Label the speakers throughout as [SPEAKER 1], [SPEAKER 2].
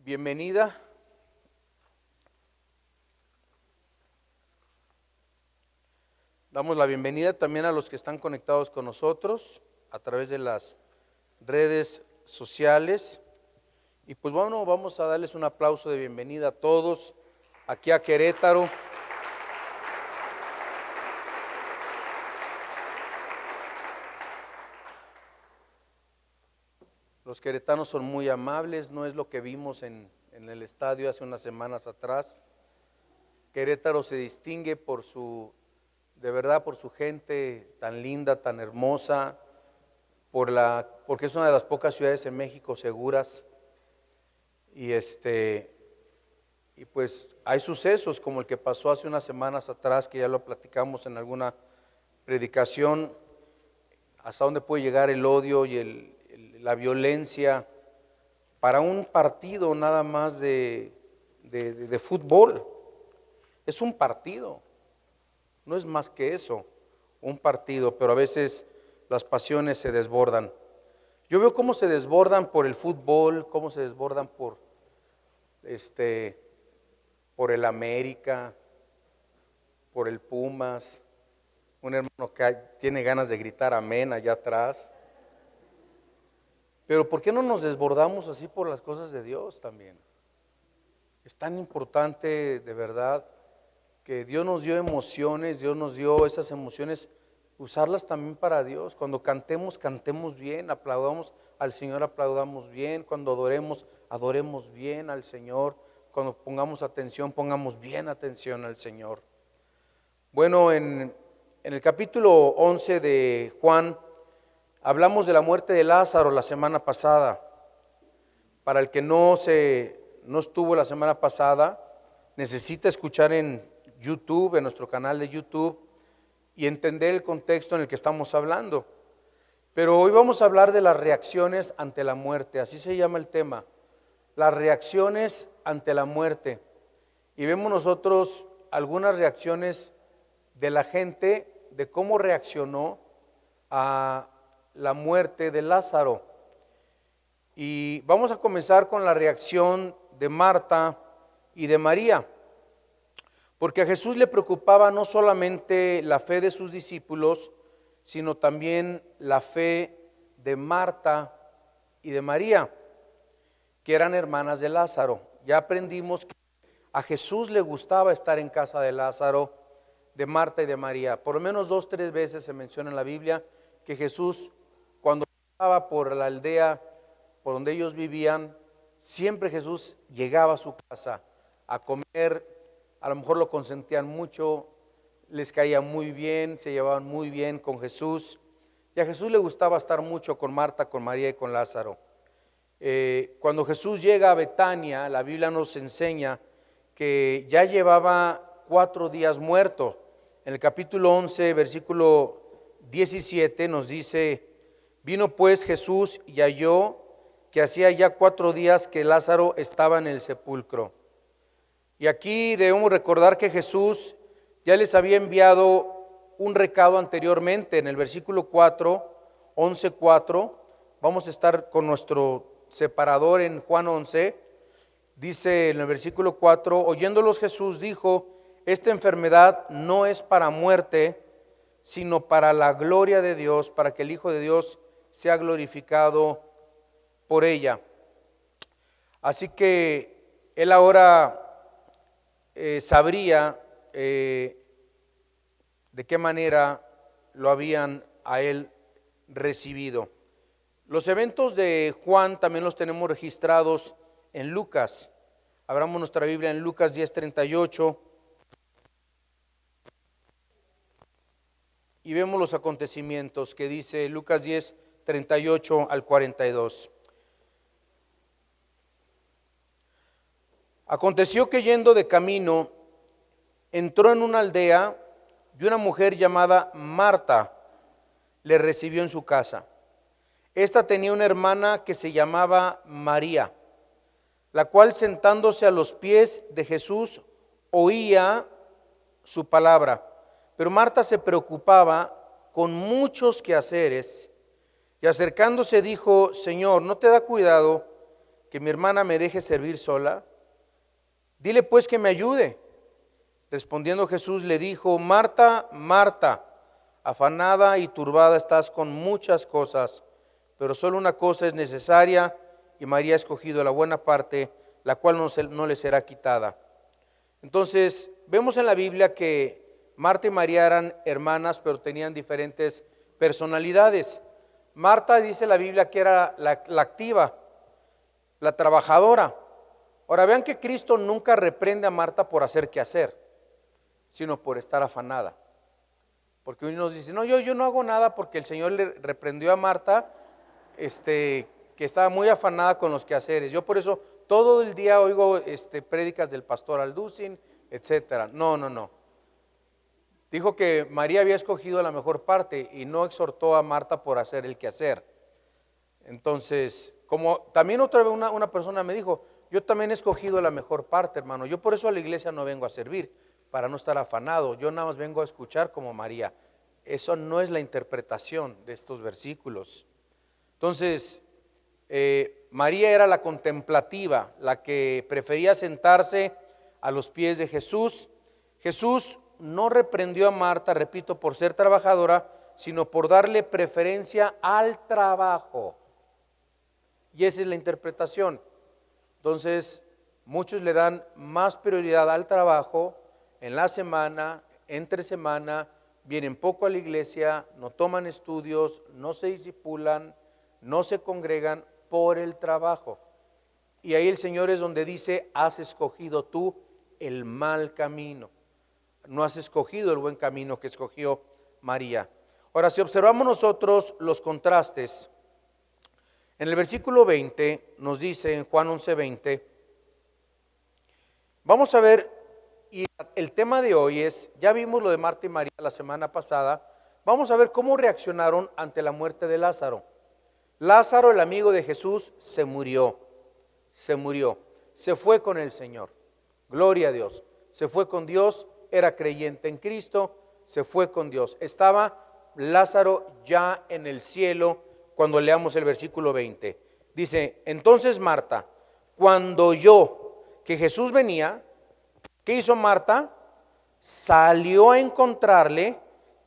[SPEAKER 1] bienvenida. Damos la bienvenida también a los que están conectados con nosotros a través de las redes sociales. Y pues bueno, vamos a darles un aplauso de bienvenida a todos aquí a Querétaro. Los queretanos son muy amables, no es lo que vimos en el estadio hace unas semanas atrás. Querétaro se distingue por de verdad por su gente tan linda, tan hermosa, porque es una de las pocas ciudades en México seguras. Y pues hay sucesos como el que pasó hace unas semanas atrás, que ya lo platicamos en alguna predicación, hasta dónde puede llegar el odio y la violencia para un partido nada más de fútbol. Es un partido, no es más que eso, un partido, pero a veces las pasiones se desbordan. Yo veo cómo se desbordan por el fútbol, cómo se desbordan por el América, por el Pumas, un hermano que tiene ganas de gritar amén allá atrás. Pero ¿por qué no nos desbordamos así por las cosas de Dios también? Es tan importante de verdad que Dios nos dio emociones, Dios nos dio esas emociones, usarlas también para Dios. Cuando cantemos, cantemos bien, aplaudamos al Señor, aplaudamos bien. Cuando adoremos, adoremos bien al Señor. Cuando pongamos atención, pongamos bien atención al Señor. Bueno, en el capítulo 11 de Juan, hablamos de la muerte de Lázaro la semana pasada. Para el que no estuvo la semana pasada, necesita escuchar en YouTube, en nuestro canal de YouTube, y entender el contexto en el que estamos hablando. Pero hoy vamos a hablar de las reacciones ante la muerte, así se llama el tema, las reacciones ante la muerte. Y vemos nosotros algunas reacciones de la gente, de cómo reaccionó a la muerte de Lázaro. Y vamos a comenzar con la reacción de Marta y de María, porque a Jesús le preocupaba no solamente la fe de sus discípulos, sino también la fe de Marta y de María, que eran hermanas de Lázaro. Ya aprendimos que a Jesús le gustaba estar en casa de Lázaro, de Marta y de María. Por lo menos 2 o 3 veces se menciona en la Biblia que Jesús, cuando pasaba por la aldea por donde ellos vivían, siempre Jesús llegaba a su casa a comer. A lo mejor lo consentían mucho, les caía muy bien, se llevaban muy bien con Jesús. Y a Jesús le gustaba estar mucho con Marta, con María y con Lázaro. Cuando Jesús llega a Betania, la Biblia nos enseña que ya llevaba 4 días muerto. En el capítulo 11, versículo 17 nos dice: vino pues Jesús y halló que hacía ya 4 días que Lázaro estaba en el sepulcro. Y aquí debemos recordar que Jesús ya les había enviado un recado anteriormente. En el versículo 4, 11:4, vamos a estar con nuestro separador en Juan 11. Dice en el versículo 4: oyéndolos Jesús dijo: esta enfermedad no es para muerte, sino para la gloria de Dios, para que el Hijo de Dios sea glorificado por ella. Así que él ahora sabría de qué manera lo habían a él recibido. Los eventos de Juan también los tenemos registrados en Lucas. Abramos nuestra Biblia en Lucas 10:38 y vemos los acontecimientos que dice Lucas 10:38 al 42. Aconteció que yendo de camino, entró en una aldea y una mujer llamada Marta le recibió en su casa. Esta tenía una hermana que se llamaba María, la cual sentándose a los pies de Jesús oía su palabra. Pero Marta se preocupaba con muchos quehaceres y acercándose dijo: Señor, ¿no te da cuidado que mi hermana me deje servir sola? Dile pues que me ayude. Respondiendo Jesús le dijo: Marta, Marta, afanada y turbada estás con muchas cosas, pero solo una cosa es necesaria, y María ha escogido la buena parte, la cual no le será quitada. Entonces, vemos en la Biblia que Marta y María eran hermanas, pero tenían diferentes personalidades. Marta, dice la Biblia, que era la activa, la trabajadora. Ahora vean que Cristo nunca reprende a Marta por hacer qué hacer, sino por estar afanada. Porque uno nos dice: no, yo no hago nada, porque el Señor le reprendió a Marta que estaba muy afanada con los quehaceres. Yo por eso todo el día oigo prédicas del pastor Alducin, etcétera. No. Dijo que María había escogido la mejor parte y no exhortó a Marta por hacer el quehacer. Entonces, como también otra vez una persona me dijo: yo también he escogido la mejor parte, hermano. Yo por eso a la iglesia no vengo a servir, para no estar afanado. Yo nada más vengo a escuchar como María. Eso no es la interpretación de estos versículos. Entonces, María era la contemplativa, la que prefería sentarse a los pies de Jesús. Jesús no reprendió a Marta, repito, por ser trabajadora, sino por darle preferencia al trabajo. Y esa es la interpretación. Entonces, muchos le dan más prioridad al trabajo en la semana, entre semana, vienen poco a la iglesia, no toman estudios, no se discipulan, no se congregan por el trabajo. Y ahí el Señor es donde dice: has escogido tú el mal camino, no has escogido el buen camino que escogió María. Ahora, si observamos nosotros los contrastes, en el versículo 20 nos dice, en Juan 11:20, vamos a ver, y el tema de hoy es, ya vimos lo de Marta y María la semana pasada, vamos a ver cómo reaccionaron ante la muerte de Lázaro. Lázaro, el amigo de Jesús, se murió, se fue con el Señor, gloria a Dios, se fue con Dios, era creyente en Cristo, se fue con Dios. Estaba Lázaro ya en el cielo cuando leamos el versículo 20. Dice: entonces Marta, cuando oyó que Jesús venía, ¿qué hizo Marta? Salió a encontrarle,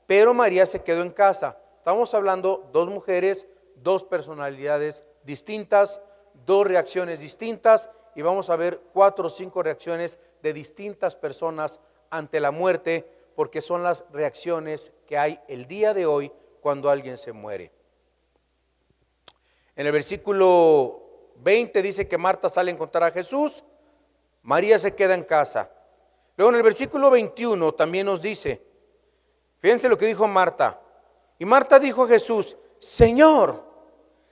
[SPEAKER 1] pero María se quedó en casa. Estamos hablando dos mujeres, dos personalidades distintas, dos reacciones distintas, y vamos a ver 4 o 5 reacciones de distintas personas ante la muerte, porque son las reacciones que hay el día de hoy cuando alguien se muere. En el versículo 20 dice que Marta sale a encontrar a Jesús, María se queda en casa. Luego en el versículo 21 también nos dice, fíjense lo que dijo Marta. Y Marta dijo a Jesús: Señor,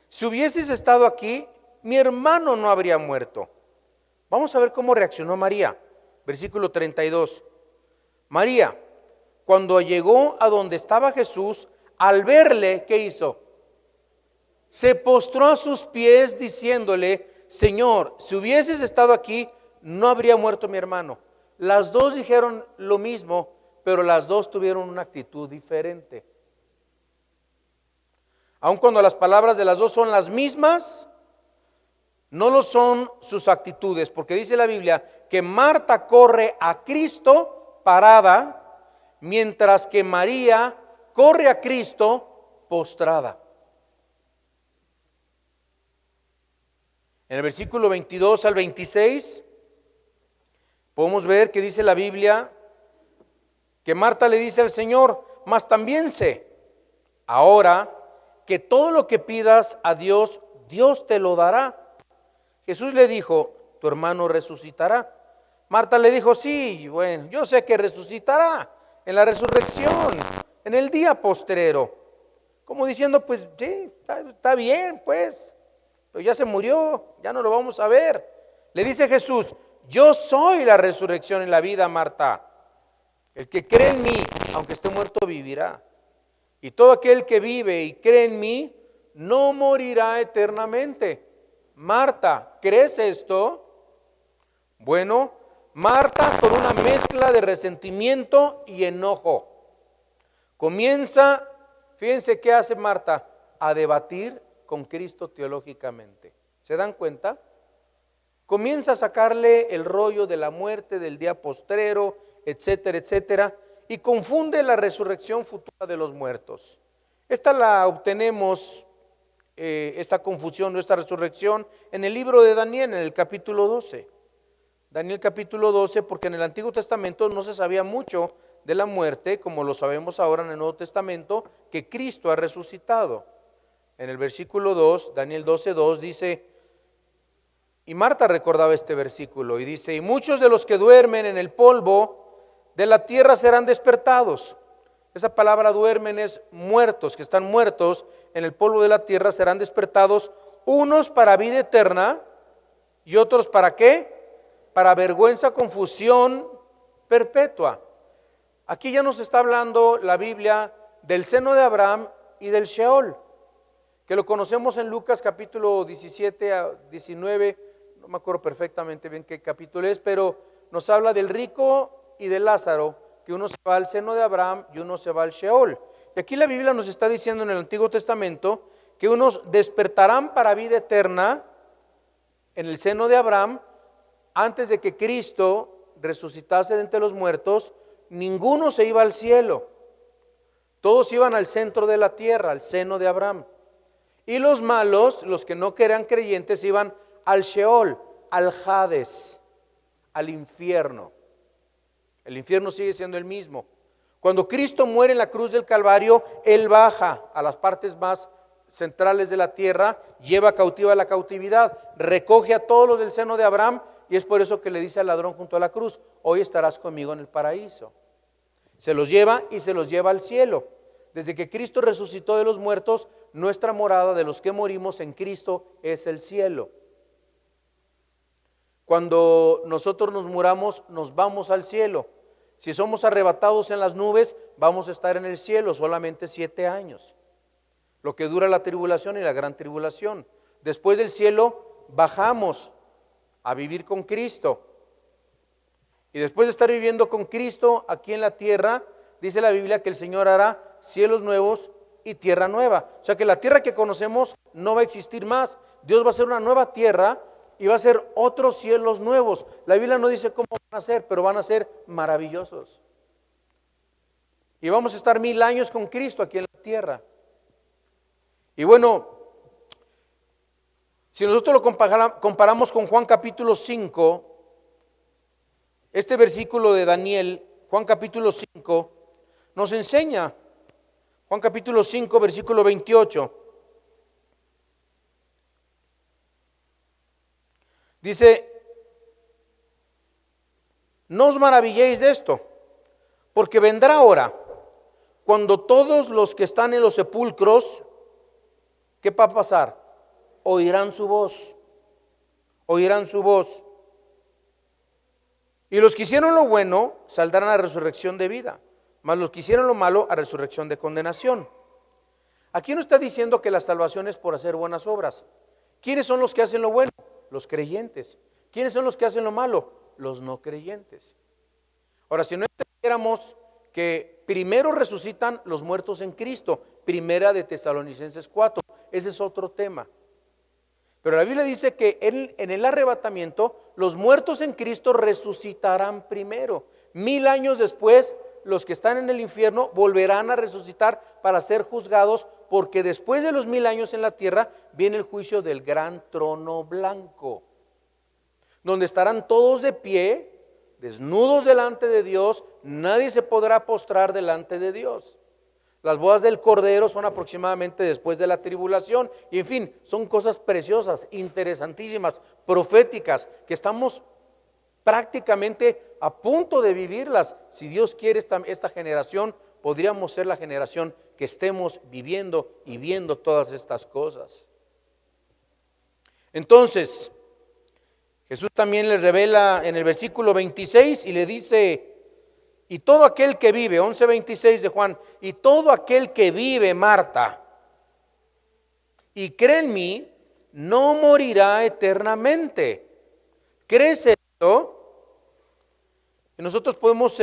[SPEAKER 1] si hubieses estado aquí, mi hermano no habría muerto. Vamos a ver cómo reaccionó María. Versículo 32. María, cuando llegó a donde estaba Jesús, al verle, ¿qué hizo? Se postró a sus pies diciéndole: Señor, si hubieses estado aquí, no habría muerto mi hermano. Las dos dijeron lo mismo, pero las dos tuvieron una actitud diferente. Aun cuando las palabras de las dos son las mismas, no lo son sus actitudes, porque dice la Biblia que Marta corre a Cristo parada, mientras que María corre a Cristo postrada. En el versículo 22 al 26 podemos ver que dice la Biblia que Marta le dice al Señor: mas también sé ahora que todo lo que pidas a Dios, Dios te lo dará. Jesús le dijo: tu hermano resucitará. Marta le dijo: sí, bueno, yo sé que resucitará en la resurrección, en el día postrero. Como diciendo, pues sí, está bien, pues, pero ya se murió, ya no lo vamos a ver. Le dice Jesús: yo soy la resurrección y la vida, Marta. El que cree en mí, aunque esté muerto, vivirá. Y todo aquel que vive y cree en mí, no morirá eternamente. Marta, ¿crees esto? Bueno, Marta, con una mezcla de resentimiento y enojo, comienza, fíjense qué hace Marta, a debatir con Cristo teológicamente. ¿Se dan cuenta? comienza a sacarle el rollo de la muerte, del día postrero, etcétera, etcétera, y confunde la resurrección futura de los muertos. Esta la obtenemos, esta confusión o esta resurrección, en el libro de Daniel, en el capítulo 12. Daniel capítulo 12, porque en el Antiguo Testamento no se sabía mucho de la muerte, como lo sabemos ahora en el Nuevo Testamento, que Cristo ha resucitado. En el versículo 2, Daniel 12:2 dice, y Marta recordaba este versículo, y dice, y muchos de los que duermen en el polvo de la tierra serán despertados. Esa palabra duermen es muertos, que están muertos en el polvo de la tierra serán despertados, unos para vida eterna y otros para ¿qué? Para vergüenza, confusión perpetua. Aquí ya nos está hablando la Biblia del seno de Abraham y del Sheol, que lo conocemos en Lucas capítulo 17 a 19, no me acuerdo perfectamente bien qué capítulo es, pero nos habla del rico y de Lázaro, que uno se va al seno de Abraham y uno se va al Sheol. Y aquí la Biblia nos está diciendo en el Antiguo Testamento que unos despertarán para vida eterna en el seno de Abraham. Antes de que Cristo resucitase de entre los muertos, ninguno se iba al cielo. Todos iban al centro de la tierra, al seno de Abraham. Y los malos, los que no eran creyentes, iban al Sheol, al Hades, al infierno. El infierno sigue siendo el mismo. Cuando Cristo muere en la cruz del Calvario, Él baja a las partes más centrales de la tierra, lleva cautiva la cautividad, recoge a todos los del seno de Abraham, y es por eso que le dice al ladrón junto a la cruz, hoy estarás conmigo en el paraíso. Se los lleva y se los lleva al cielo. Desde que Cristo resucitó de los muertos, nuestra morada de los que morimos en Cristo es el cielo. Cuando nosotros nos muramos, nos vamos al cielo. Si somos arrebatados en las nubes, vamos a estar en el cielo solamente 7 años. Lo que dura la tribulación y la gran tribulación. Después del cielo, bajamos a vivir con Cristo. Y después de estar viviendo con Cristo aquí en la tierra, dice la Biblia que el Señor hará cielos nuevos y tierra nueva. O sea que la tierra que conocemos no va a existir más. Dios va a hacer una nueva tierra y va a hacer otros cielos nuevos. La Biblia no dice cómo van a ser, pero van a ser maravillosos. Y vamos a estar 1000 años con Cristo aquí en la tierra. Y bueno, si nosotros lo comparamos con Juan capítulo 5, este versículo de Daniel, Juan capítulo 5, nos enseña, Juan capítulo 5, versículo 28, dice, no os maravilléis de esto, porque vendrá hora cuando todos los que están en los sepulcros, ¿qué va a pasar? Oirán su voz, oirán su voz. Y los que hicieron lo bueno saldrán a resurrección de vida, mas los que hicieron lo malo a resurrección de condenación. Aquí no está diciendo que la salvación es por hacer buenas obras. ¿Quiénes son los que hacen lo bueno? Los creyentes. ¿Quiénes son los que hacen lo malo? Los no creyentes. Ahora, si no entendiéramos que primero resucitan los muertos en Cristo, primera de Tesalonicenses 4, ese es otro tema. Pero la Biblia dice que en el arrebatamiento los muertos en Cristo resucitarán primero. 1000 años después, los que están en el infierno volverán a resucitar para ser juzgados, porque después de los 1000 años en la tierra viene el juicio del gran trono blanco, donde estarán todos de pie, desnudos delante de Dios, nadie se podrá postrar delante de Dios. Las bodas del Cordero son aproximadamente después de la tribulación. Y en fin, son cosas preciosas, interesantísimas, proféticas, que estamos prácticamente a punto de vivirlas. Si Dios quiere, esta generación, podríamos ser la generación que estemos viviendo y viendo todas estas cosas. Entonces, Jesús también les revela en el versículo 26 y le dice: y todo aquel que vive, 11:26 de Juan, y todo aquel que vive, Marta, y cree en mí, no morirá eternamente. ¿Crees esto? Y nosotros podemos,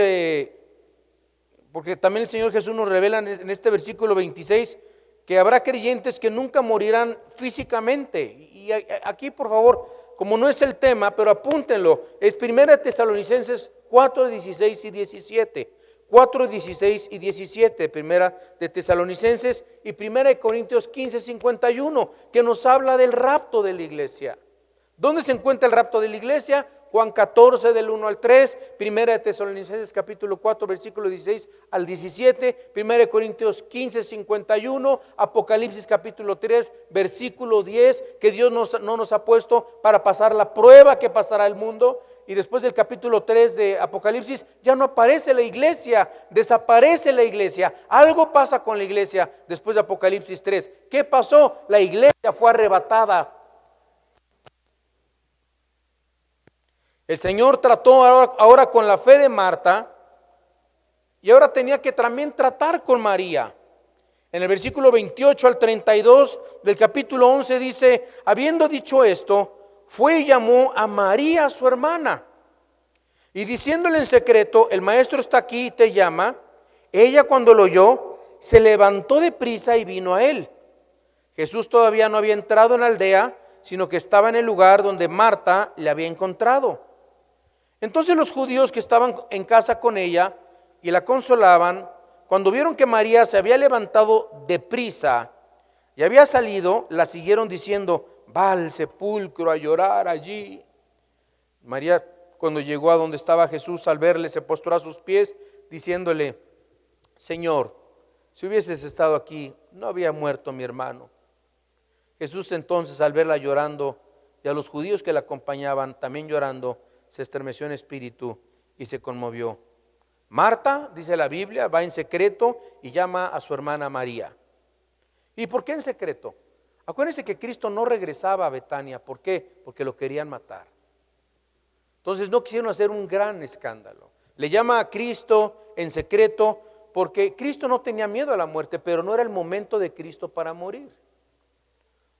[SPEAKER 1] porque también el Señor Jesús nos revela en este versículo 26, que habrá creyentes que nunca morirán físicamente. Y aquí, por favor, como no es el tema, pero apúntenlo, es 1 Tesalonicenses 4, 16 y 17. 4, 16 y 17, primera de Tesalonicenses, y 1 Corintios 15, 51, que nos habla del rapto de la iglesia. ¿Dónde se encuentra el rapto de la iglesia? Juan 14 del 1 al 3, 1 de Tesalonicenses capítulo 4 versículo 16 al 17, 1 Corintios 15, 51, Apocalipsis capítulo 3 versículo 10, que Dios no nos ha puesto para pasar la prueba que pasará el mundo. Y después del capítulo 3 de Apocalipsis ya no aparece la iglesia, desaparece la iglesia. Algo pasa con la iglesia después de Apocalipsis 3. ¿Qué pasó? La iglesia fue arrebatada. El Señor trató ahora con la fe de Marta y ahora tenía que también tratar con María. En el versículo 28 al 32 del capítulo 11 dice, habiendo dicho esto, fue y llamó a María su hermana y diciéndole en secreto, el maestro está aquí y te llama. Ella cuando lo oyó se levantó de prisa y vino a él. Jesús todavía no había entrado en la aldea, sino que estaba en el lugar donde Marta le había encontrado. Entonces los judíos que estaban en casa con ella y la consolaban, cuando vieron que María se había levantado de prisa y había salido, la siguieron diciendo, va al sepulcro a llorar allí. María, cuando llegó a donde estaba Jesús, al verle, se postró a sus pies, diciéndole, Señor, si hubieses estado aquí, no había muerto mi hermano. Jesús entonces, al verla llorando, y a los judíos que la acompañaban también llorando, se estremeció en espíritu y se conmovió. Marta, dice la Biblia, va en secreto y llama a su hermana María. ¿Y por qué en secreto? Acuérdense que Cristo no regresaba a Betania. ¿Por qué? Porque lo querían matar. Entonces no quisieron hacer un gran escándalo. Le llama a Cristo en secreto porque Cristo no tenía miedo a la muerte, pero no era el momento de Cristo para morir.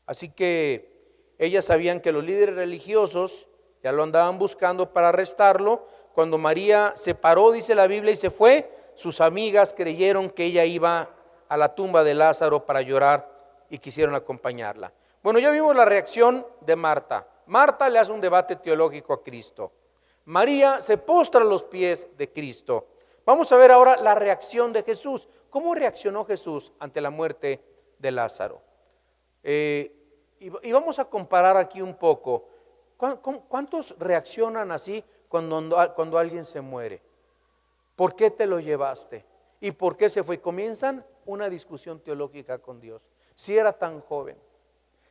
[SPEAKER 1] Así que ellas sabían que los líderes religiosos ya lo andaban buscando para arrestarlo. Cuando María se paró, dice la Biblia, y se fue, sus amigas creyeron que ella iba a la tumba de Lázaro para llorar y quisieron acompañarla. Bueno, ya vimos la reacción de Marta. Marta le hace un debate teológico a Cristo. María se postra a los pies de Cristo. Vamos a ver ahora la reacción de Jesús. ¿Cómo reaccionó Jesús ante la muerte de Lázaro? Y vamos a comparar aquí un poco. ¿Cuántos reaccionan así cuando alguien se muere? ¿Por qué te lo llevaste? ¿Y por qué se fue? Comienzan una discusión teológica con Dios. Si era tan joven,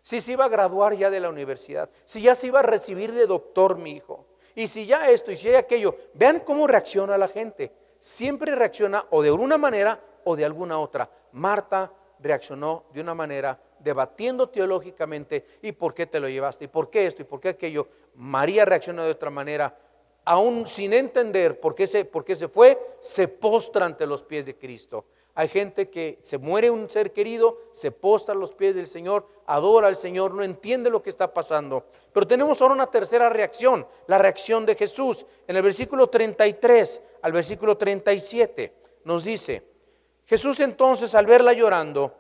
[SPEAKER 1] si se iba a graduar ya de la universidad, si ya se iba a recibir de doctor mi hijo, y si ya esto y si ya aquello. Vean cómo reacciona la gente. Siempre reacciona o de una manera o de alguna otra. Marta reaccionó de una manera, debatiendo teológicamente, ¿y por qué te lo llevaste? ¿Y por qué esto? ¿Y por qué aquello? María reaccionó de otra manera, aún sin entender por qué se fue, se postra ante los pies de Cristo. Hay gente que se muere un ser querido, se postra a los pies del Señor, adora al Señor, no entiende lo que está pasando. Pero tenemos ahora una tercera reacción, la reacción de Jesús. En el versículo 33 al versículo 37 nos dice, Jesús entonces al verla llorando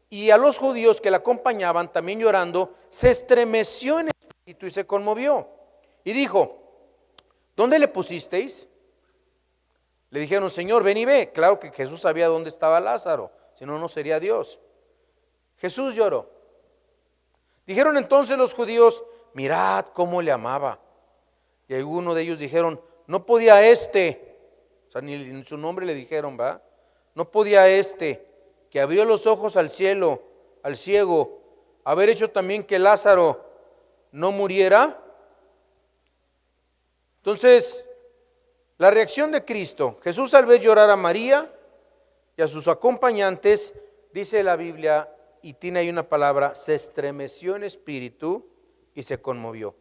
[SPEAKER 1] y a los judíos que la acompañaban también llorando, se estremeció en espíritu y se conmovió. Y dijo, ¿dónde le pusisteis? Le dijeron, Señor, ven y ve. Claro que Jesús sabía dónde estaba Lázaro, si no, no sería Dios. Jesús lloró. Dijeron entonces los judíos, mirad cómo le amaba. Y algunos de ellos dijeron, no podía o sea, ni en su nombre le dijeron, ¿va? No podía que abrió los ojos al cielo, al ciego, haber hecho también que Lázaro no muriera. Entonces, la reacción de Cristo, Jesús al ver llorar a María y a sus acompañantes, dice la Biblia, y tiene ahí una palabra, se estremeció en espíritu y se conmovió.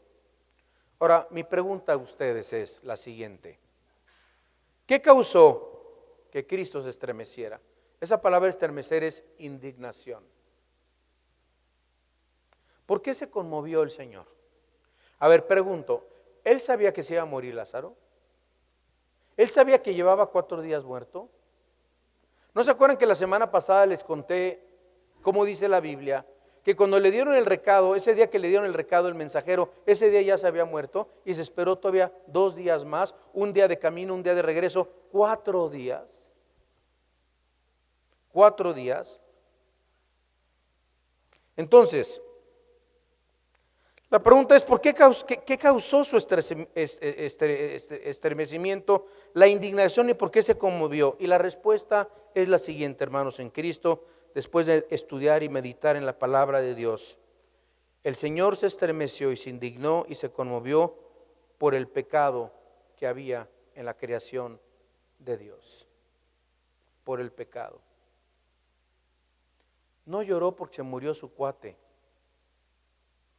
[SPEAKER 1] Ahora, mi pregunta a ustedes es la siguiente. ¿Qué causó que Cristo se estremeciera? Esa palabra estremecer es indignación. ¿Por qué se conmovió el Señor? A ver, pregunto, ¿Él sabía que se iba a morir Lázaro? ¿Él sabía que llevaba 4 días muerto? ¿No se acuerdan que la semana pasada les conté cómo dice la Biblia que cuando le dieron el recado, ese día que le dieron el recado el mensajero, ese día ya se había muerto y se esperó todavía 2 días más, un día de camino, un día de regreso, 4 días. 4 días. Entonces, la pregunta es, ¿por qué causó su estremecimiento, la indignación y por qué se conmovió? Y la respuesta es la siguiente, hermanos en Cristo, después de estudiar y meditar en la palabra de Dios. El Señor se estremeció y se indignó y se conmovió por el pecado que había en la creación de Dios. Por el pecado. No lloró porque se murió su cuate,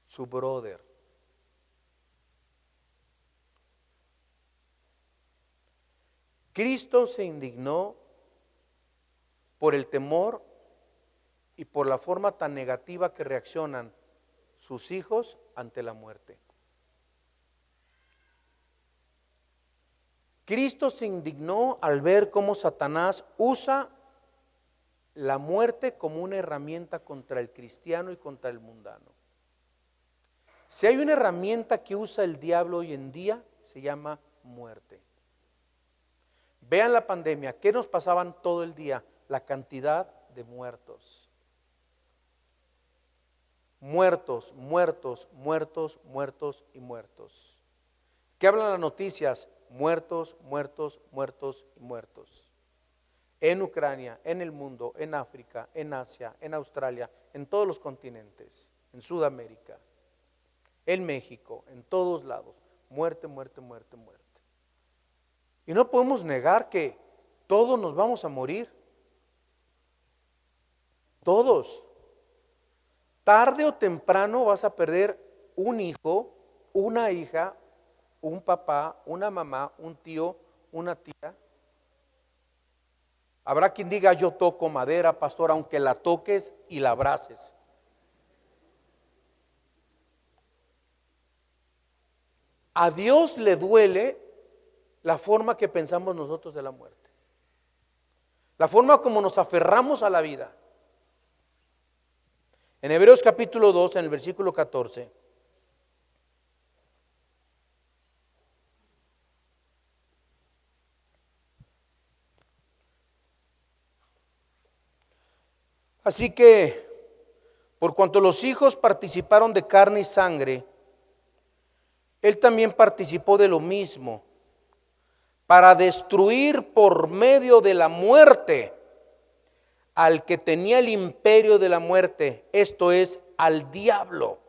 [SPEAKER 1] su brother. Cristo se indignó por el temor y por la forma tan negativa que reaccionan sus hijos ante la muerte. Cristo se indignó al ver cómo Satanás usa la muerte como una herramienta contra el cristiano y contra el mundano. Si hay una herramienta que usa el diablo hoy en día, se llama muerte. Vean la pandemia, ¿qué nos pasaban todo el día? La cantidad de muertos. Muertos, muertos, muertos, muertos y muertos. ¿Qué hablan las noticias? Muertos, muertos, muertos y muertos. En Ucrania, en el mundo, en África, en Asia, en Australia, en todos los continentes, en Sudamérica, en México, en todos lados. Muerte, muerte, muerte, muerte. Y no podemos negar que todos nos vamos a morir. Todos. Tarde o temprano vas a perder un hijo, una hija, un papá, una mamá, un tío, una tía. Habrá quien diga, yo toco madera, pastor, aunque la toques y la abraces. A Dios le duele la forma que pensamos nosotros de la muerte. La forma como nos aferramos a la vida. En Hebreos capítulo 2, en el versículo 14. Así que, por cuanto los hijos participaron de carne y sangre, Él también participó de lo mismo, para destruir por medio de la muerte al que tenía el imperio de la muerte, esto es, al diablo,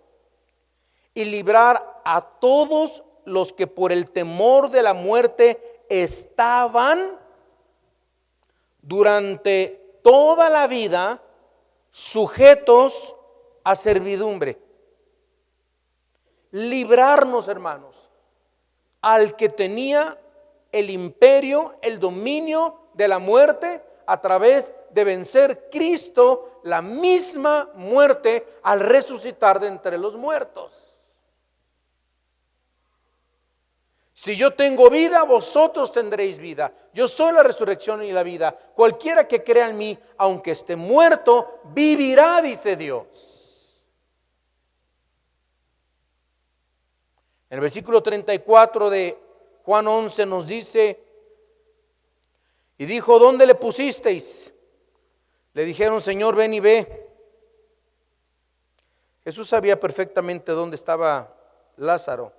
[SPEAKER 1] y librar a todos los que por el temor de la muerte estaban durante toda la vida sujetos a servidumbre. Librarnos, hermanos, al que tenía el imperio, el dominio de la muerte, a través de vencer Cristo la misma muerte al resucitar de entre los muertos. Si yo tengo vida, vosotros tendréis vida. Yo soy la resurrección y la vida. Cualquiera que crea en mí, aunque esté muerto, vivirá, dice Dios. En el versículo 34 de Juan 11 nos dice, y dijo, ¿dónde le pusisteis? Le dijeron, Señor, ven y ve. Jesús sabía perfectamente dónde estaba Lázaro.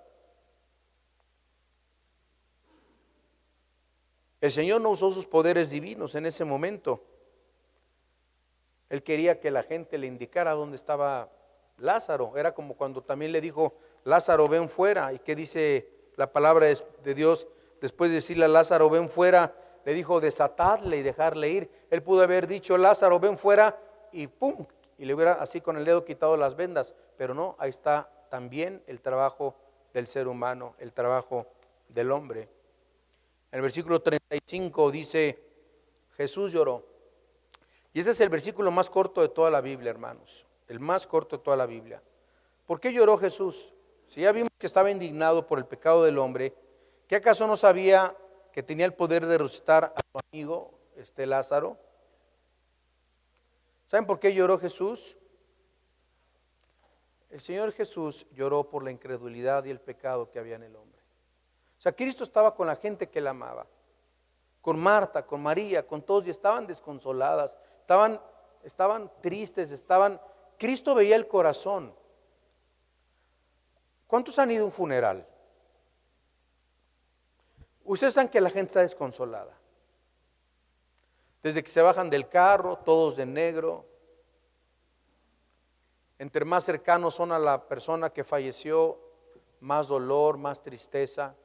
[SPEAKER 1] El Señor no usó sus poderes divinos en ese momento. Él quería que la gente le indicara dónde estaba Lázaro. Era como cuando también le dijo, Lázaro, ven fuera. ¿Y qué dice la palabra de Dios? Después de decirle a Lázaro, ven fuera, le dijo, desatadle y dejarle ir. Él pudo haber dicho, Lázaro, ven fuera, y pum, y le hubiera así con el dedo quitado las vendas. Pero no, ahí está también el trabajo del ser humano, el trabajo del hombre. En el versículo 35 dice, Jesús lloró. Y ese es el versículo más corto de toda la Biblia, hermanos. El más corto de toda la Biblia. ¿Por qué lloró Jesús? Si ya vimos que estaba indignado por el pecado del hombre, ¿qué acaso no sabía que tenía el poder de resucitar a su amigo Lázaro? ¿Saben por qué lloró Jesús? El Señor Jesús lloró por la incredulidad y el pecado que había en el hombre. O sea, Cristo estaba con la gente que Él amaba, con Marta, con María, con todos, y estaban desconsoladas, estaban tristes, Cristo veía el corazón. ¿Cuántos han ido a un funeral? Ustedes saben que la gente está desconsolada. Desde que se bajan del carro, todos de negro. Entre más cercanos son a la persona que falleció, más dolor, más tristeza.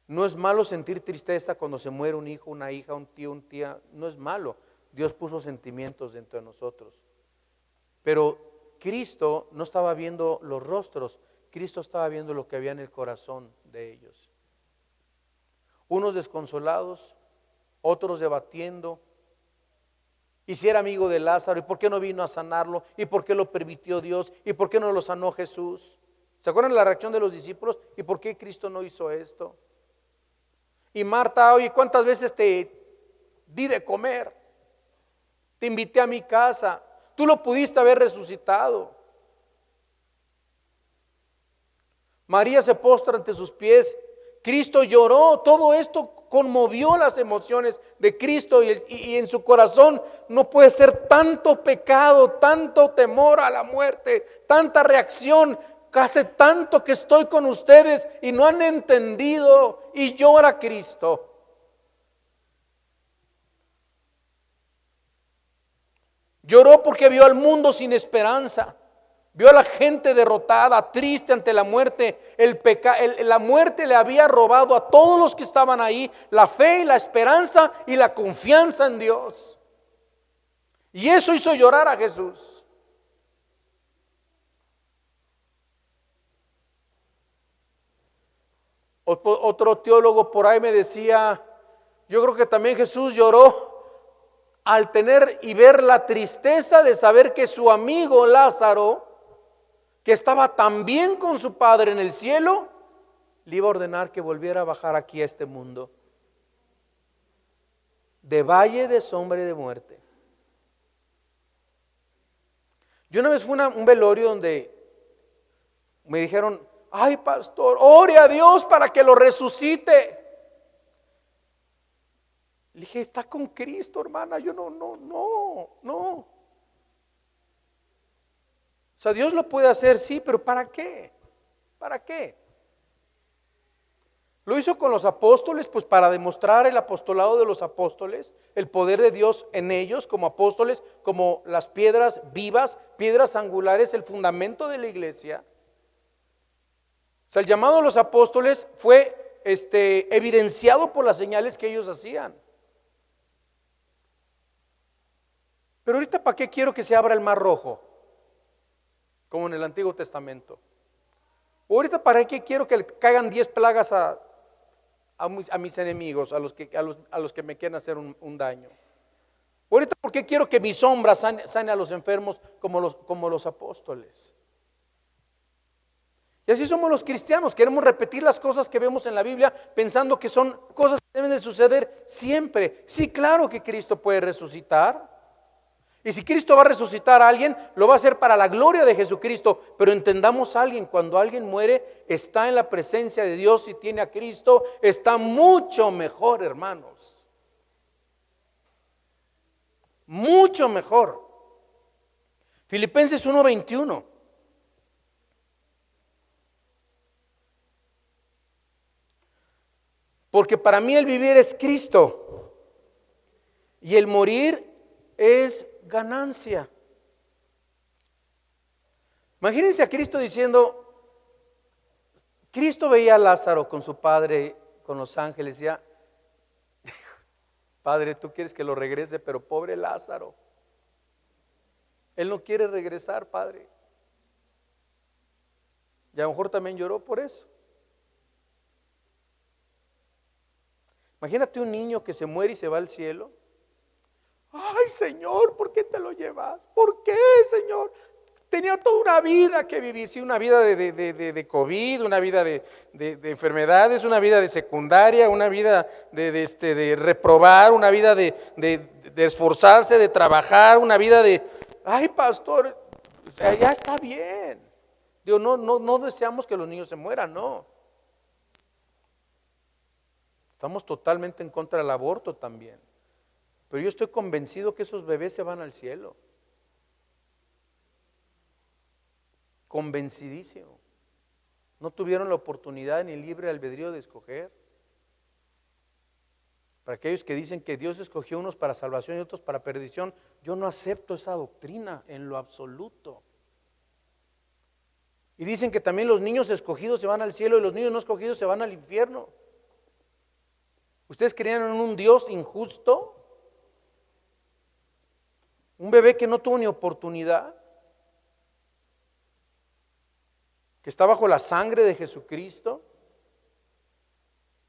[SPEAKER 1] No es malo sentir tristeza cuando se muere un hijo, una hija, un tío, una tía. No es malo. Dios puso sentimientos dentro de nosotros. Pero Cristo no estaba viendo los rostros. Cristo estaba viendo lo que había en el corazón de ellos. Unos desconsolados, otros debatiendo. Y si era amigo de Lázaro, ¿y por qué no vino a sanarlo? ¿Y por qué lo permitió Dios? ¿Y por qué no lo sanó Jesús? ¿Se acuerdan de la reacción de los discípulos? ¿Y por qué Cristo no hizo esto? Y Marta, oye, ¿cuántas veces te di de comer? Te invité a mi casa. Tú lo pudiste haber resucitado. María se postra ante sus pies. Cristo lloró. Todo esto conmovió las emociones de Cristo y en su corazón no puede ser tanto pecado, tanto temor a la muerte, tanta reacción. Hace tanto que estoy con ustedes y no han entendido, y llora Cristo. Lloró porque vio al mundo sin esperanza, vio a la gente derrotada, triste ante la muerte. La muerte le había robado a todos los que estaban ahí la fe y la esperanza y la confianza en Dios. Y eso hizo llorar a Jesús. Otro teólogo por ahí me decía, yo creo que también Jesús lloró al tener y ver la tristeza de saber que su amigo Lázaro, que estaba tan bien con su Padre en el cielo, le iba a ordenar que volviera a bajar aquí a este mundo, de valle de sombra y de muerte. Yo una vez fui a un velorio donde me dijeron, ay pastor, ore a Dios para que lo resucite. Le dije, está con Cristo, hermana. Yo no. O sea, Dios lo puede hacer, sí, pero ¿para qué? ¿Para qué? Lo hizo con los apóstoles, pues para demostrar el apostolado de los apóstoles, el poder de Dios en ellos como apóstoles, como las piedras vivas, piedras angulares, el fundamento de la iglesia. O sea, el llamado de los apóstoles fue evidenciado por las señales que ellos hacían. Pero ahorita, ¿para qué quiero que se abra el mar rojo? Como en el Antiguo Testamento. O ahorita, ¿para qué quiero que le caigan 10 plagas a mis enemigos, a los que me quieren hacer un daño? O ahorita, ¿por qué quiero que mi sombra sane a los enfermos como los apóstoles? Y así somos los cristianos, queremos repetir las cosas que vemos en la Biblia pensando que son cosas que deben de suceder siempre. Sí, claro que Cristo puede resucitar. Y si Cristo va a resucitar a alguien, lo va a hacer para la gloria de Jesucristo. Pero entendamos a alguien, cuando alguien muere, está en la presencia de Dios y tiene a Cristo, está mucho mejor, hermanos. Mucho mejor. Filipenses 1:21. Porque para mí el vivir es Cristo y el morir es ganancia. Imagínense a Cristo diciendo, Cristo veía a Lázaro con su padre, con los ángeles, y decía, Padre, tú quieres que lo regrese, pero pobre Lázaro, él no quiere regresar, Padre. Y a lo mejor también lloró por eso. Imagínate un niño que se muere y se va al cielo. Ay, Señor, ¿por qué te lo llevas? ¿Por qué, Señor? Tenía toda una vida que vivir, sí, una vida de COVID, una vida de enfermedades, una vida de secundaria, una vida de reprobar, una vida de esforzarse, de trabajar, una vida de, ay, pastor, O sea, ya está bien. Digo, no deseamos que los niños se mueran, no. Estamos totalmente en contra del aborto también. Pero yo estoy convencido que esos bebés se van al cielo. Convencidísimo. No tuvieron la oportunidad ni libre albedrío de escoger. Para aquellos que dicen que Dios escogió unos para salvación y otros para perdición, yo no acepto esa doctrina en lo absoluto. Y dicen que también los niños escogidos se van al cielo y los niños no escogidos se van al infierno. ¿Ustedes creían en un Dios injusto? ¿Un bebé que no tuvo ni oportunidad? ¿Que está bajo la sangre de Jesucristo?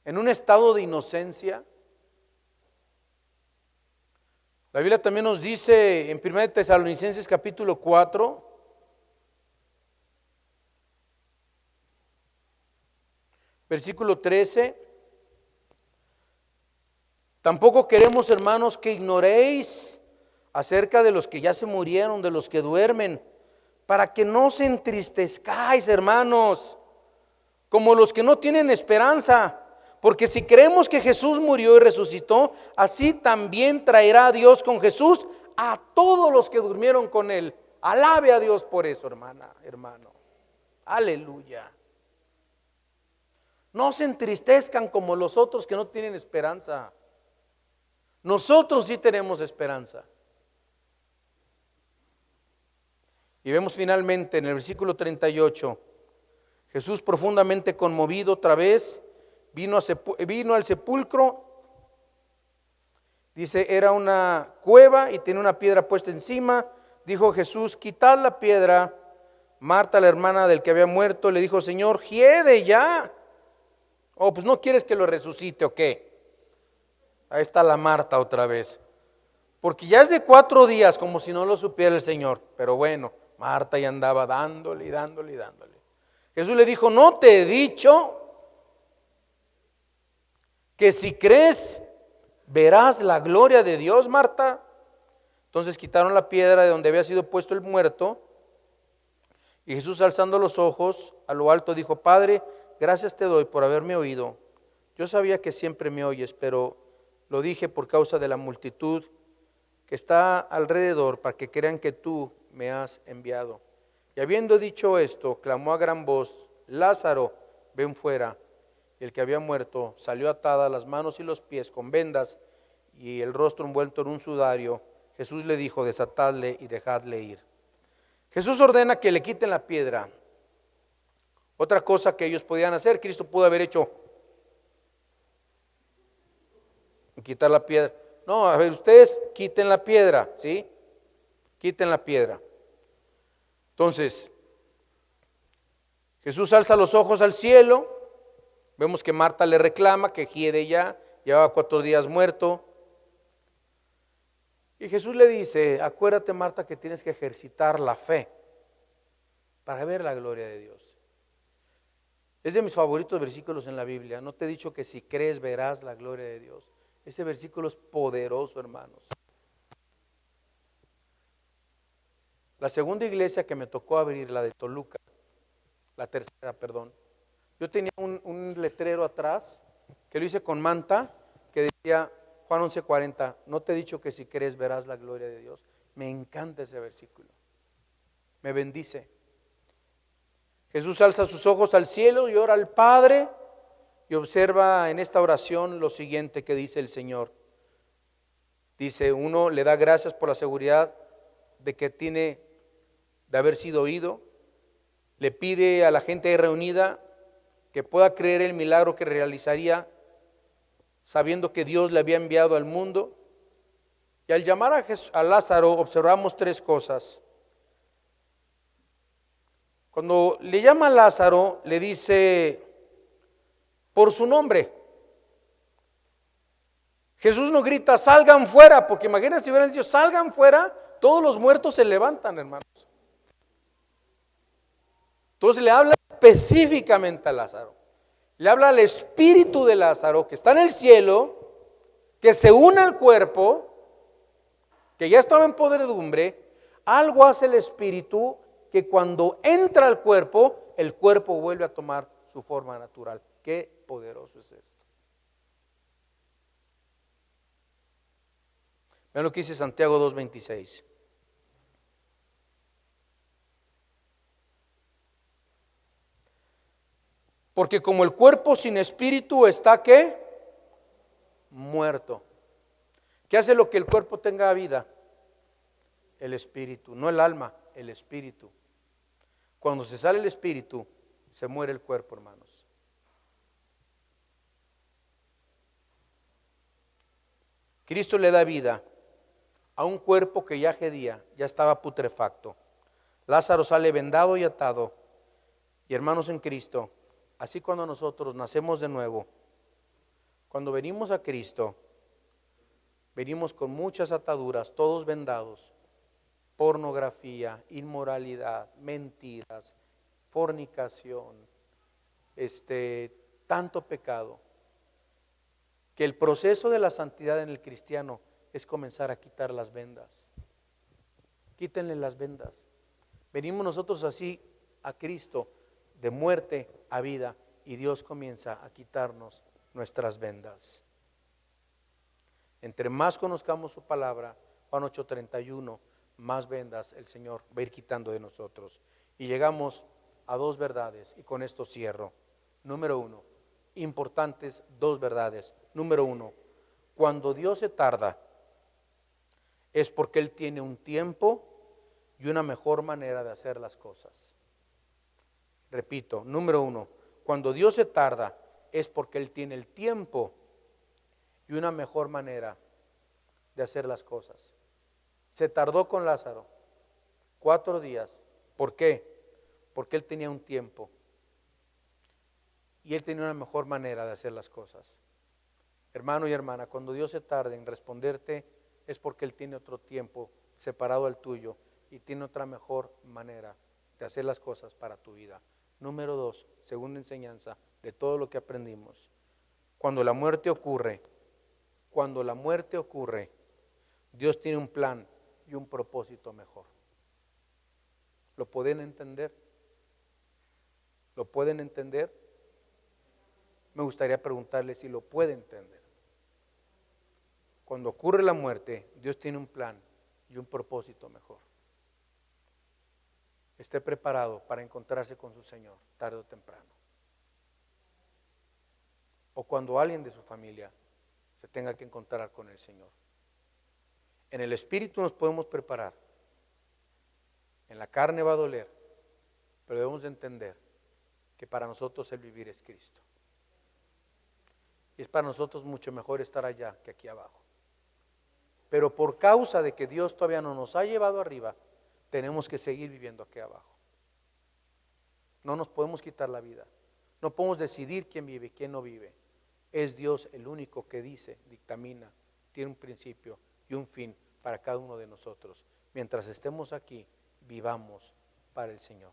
[SPEAKER 1] ¿En un estado de inocencia? La Biblia también nos dice en 1 Tesalonicenses capítulo 4, versículo 13, tampoco queremos, hermanos, que ignoréis acerca de los que ya se murieron, de los que duermen, para que no se entristezcáis, hermanos, como los que no tienen esperanza. Porque si creemos que Jesús murió y resucitó, así también traerá a Dios con Jesús a todos los que durmieron con Él. Alabe a Dios por eso, hermana, hermano. Aleluya. No se entristezcan como los otros que no tienen esperanza. Nosotros sí tenemos esperanza. Y vemos finalmente en el versículo 38, Jesús profundamente conmovido otra vez, vino al sepulcro, dice, era una cueva y tenía una piedra puesta encima. Dijo Jesús, quitad la piedra. Marta, la hermana del que había muerto, le dijo, Señor, hiede ya. Oh, pues no quieres que lo resucite o qué. Ahí está la Marta otra vez. Porque ya es de 4 días, como si no lo supiera el Señor. Pero bueno, Marta ya andaba dándole y dándole y dándole. Jesús le dijo, ¿no te he dicho que si crees verás la gloria de Dios, Marta? Entonces quitaron la piedra de donde había sido puesto el muerto, y Jesús, alzando los ojos a lo alto, dijo, Padre, gracias te doy por haberme oído. Yo sabía que siempre me oyes, pero lo dije por causa de la multitud que está alrededor, para que crean que tú me has enviado. Y habiendo dicho esto, clamó a gran voz, Lázaro, ven fuera. Y el que había muerto salió atada las manos y los pies con vendas y el rostro envuelto en un sudario. Jesús le dijo, desatadle y dejadle ir. Jesús ordena que le quiten la piedra. Otra cosa que ellos podían hacer, Cristo pudo haber hecho, quitar la piedra. No, a ver, ustedes quiten la piedra, ¿sí? Quiten la piedra. Entonces, Jesús alza los ojos al cielo. Vemos que Marta le reclama que hiede ya, llevaba 4 días muerto. Y Jesús le dice, acuérdate, Marta, que tienes que ejercitar la fe para ver la gloria de Dios. Es de mis favoritos versículos en la Biblia. No te he dicho que si crees verás la gloria de Dios. Ese versículo es poderoso, hermanos. La segunda iglesia que me tocó abrir, la de Toluca, la tercera, perdón. Yo tenía un letrero atrás que lo hice con manta que decía Juan 11:40, no te he dicho que si crees verás la gloria de Dios. Me encanta ese versículo. Me bendice. Jesús alza sus ojos al cielo y ora al Padre y observa en esta oración lo siguiente que dice el Señor. Dice, uno le da gracias por la seguridad de que tiene de haber sido oído. Le pide a la gente ahí reunida que pueda creer el milagro que realizaría sabiendo que Dios le había enviado al mundo. Y al llamar a Lázaro observamos 3 cosas. Cuando le llama a Lázaro, le dice por su nombre. Jesús no grita, salgan fuera, porque imagínense si hubieran dicho, salgan fuera, todos los muertos se levantan, hermanos. Entonces le habla específicamente a Lázaro. Le habla al espíritu de Lázaro, que está en el cielo, que se une al cuerpo, que ya estaba en podredumbre. Algo hace el espíritu que cuando entra al cuerpo, el cuerpo vuelve a tomar su forma natural. Qué poderoso es esto. Vean lo que dice Santiago 2:26. Porque como el cuerpo sin espíritu está, ¿qué? Muerto. ¿Qué hace lo que el cuerpo tenga vida? El espíritu, no el alma, el espíritu. Cuando se sale el espíritu, se muere el cuerpo, hermanos. Cristo le da vida a un cuerpo que ya gedía, ya estaba putrefacto. Lázaro sale vendado y atado. Y hermanos en Cristo, así cuando nosotros nacemos de nuevo, cuando venimos a Cristo, venimos con muchas ataduras, todos vendados. Pornografía, inmoralidad, mentiras, fornicación, tanto pecado, que el proceso de la santidad en el cristiano es comenzar a quitar las vendas. Quítenle las vendas. Venimos nosotros así a Cristo, de muerte a vida, y Dios comienza a quitarnos nuestras vendas. Entre más conozcamos su palabra, Juan 8:31, más vendas el Señor va a ir quitando de nosotros. Y llegamos a dos verdades, y con esto cierro. Número uno, importantes dos verdades. Número uno, cuando Dios se tarda, es porque Él tiene un tiempo y una mejor manera de hacer las cosas. Repito, número uno, cuando Dios se tarda, es porque Él tiene el tiempo y una mejor manera de hacer las cosas. Se tardó con Lázaro 4 días. ¿Por qué? Porque Él tenía un tiempo y Él tenía una mejor manera de hacer las cosas. Hermano y hermana, cuando Dios se tarda en responderte, es porque Él tiene otro tiempo separado al tuyo y tiene otra mejor manera de hacer las cosas para tu vida. Número 2, segunda enseñanza de todo lo que aprendimos. Cuando la muerte ocurre, Dios tiene un plan y un propósito mejor. ¿Lo pueden entender? ¿Lo pueden entender? Me gustaría preguntarle si lo puede entender. Cuando ocurre la muerte, Dios tiene un plan y un propósito mejor. Esté preparado para encontrarse con su Señor tarde o temprano. O cuando alguien de su familia se tenga que encontrar con el Señor. En el espíritu nos podemos preparar. En la carne va a doler, pero debemos de entender que para nosotros el vivir es Cristo. Y es para nosotros mucho mejor estar allá que aquí abajo. Pero por causa de que Dios todavía no nos ha llevado arriba, tenemos que seguir viviendo aquí abajo. No nos podemos quitar la vida. No podemos decidir quién vive y quién no vive. Es Dios el único que dice, dictamina, tiene un principio y un fin para cada uno de nosotros. Mientras estemos aquí, vivamos para el Señor.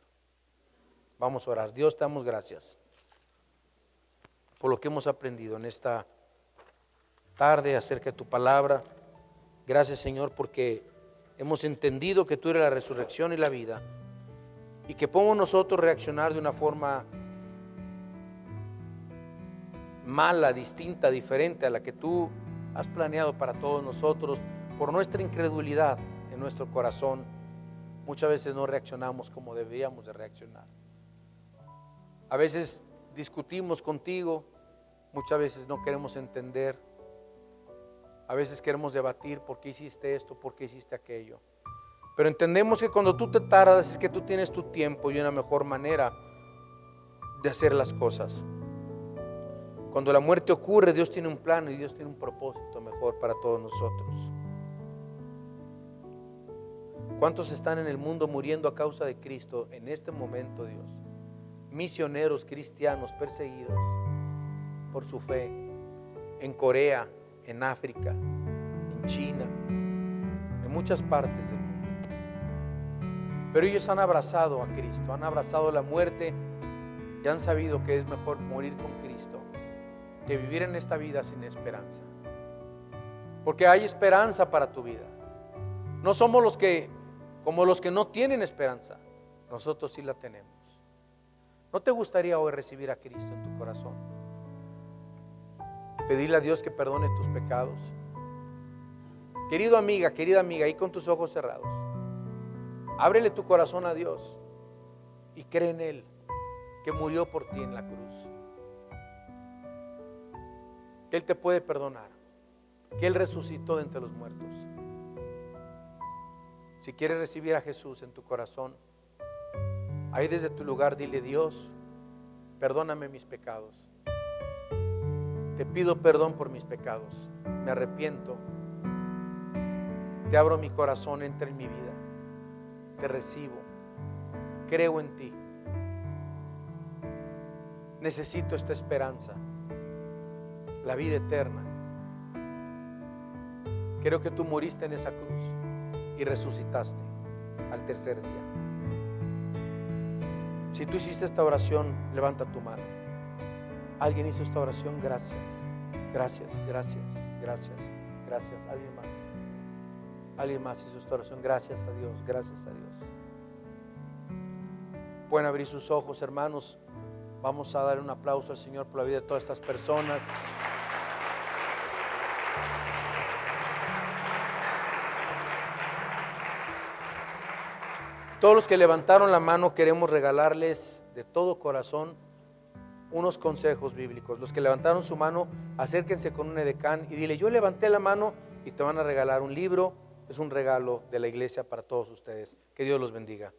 [SPEAKER 1] Vamos a orar. Dios, te damos gracias por lo que hemos aprendido en esta tarde acerca de tu palabra. Gracias, Señor, porque hemos entendido que tú eres la resurrección y la vida, y que podemos nosotros reaccionar de una forma mala, distinta, diferente a la que tú has planeado para todos nosotros. Por nuestra incredulidad en nuestro corazón, muchas veces no reaccionamos como deberíamos de reaccionar. A veces discutimos contigo, muchas veces no queremos entender, a veces queremos debatir por qué hiciste esto, por qué hiciste aquello. Pero entendemos que cuando tú te tardas es que tú tienes tu tiempo y una mejor manera de hacer las cosas. Cuando la muerte ocurre, Dios tiene un plan y Dios tiene un propósito mejor para todos nosotros. ¿Cuántos están en el mundo muriendo a causa de Cristo en este momento, Dios? Misioneros cristianos perseguidos por su fe en Corea, en África, en China, en muchas partes del mundo. Pero ellos han abrazado a Cristo, han abrazado la muerte y han sabido que es mejor morir con Cristo que vivir en esta vida sin esperanza. Porque hay esperanza para tu vida. No somos como los que no tienen esperanza. Nosotros sí la tenemos. ¿No te gustaría hoy recibir a Cristo en tu corazón? Pedirle a Dios que perdone tus pecados. Querido amiga, querida amiga, ahí con tus ojos cerrados, ábrele tu corazón a Dios y cree en Él, que murió por ti en la cruz, que Él te puede perdonar, que Él resucitó de entre los muertos. Si quieres recibir a Jesús en tu corazón, ahí desde tu lugar dile: Dios, perdóname mis pecados. Te pido perdón por mis pecados. Me arrepiento. Te abro mi corazón, entra en mi vida. Te recibo. Creo en ti. Necesito esta esperanza, la vida eterna. Creo que tú moriste en esa cruz y resucitaste al tercer día. Si tú hiciste esta oración, levanta tu mano. ¿Alguien hizo esta oración? Gracias, gracias, gracias, gracias, gracias. ¿Alguien más? ¿Alguien más hizo esta oración? Gracias a Dios, gracias a Dios. Pueden abrir sus ojos, hermanos. Vamos a dar un aplauso al Señor por la vida de todas estas personas. Todos los que levantaron la mano, queremos regalarles de todo corazón unos consejos bíblicos. Los que levantaron su mano, acérquense con un edecán y dile: yo levanté la mano, y te van a regalar un libro. Es un regalo de la iglesia para todos ustedes. Que Dios los bendiga.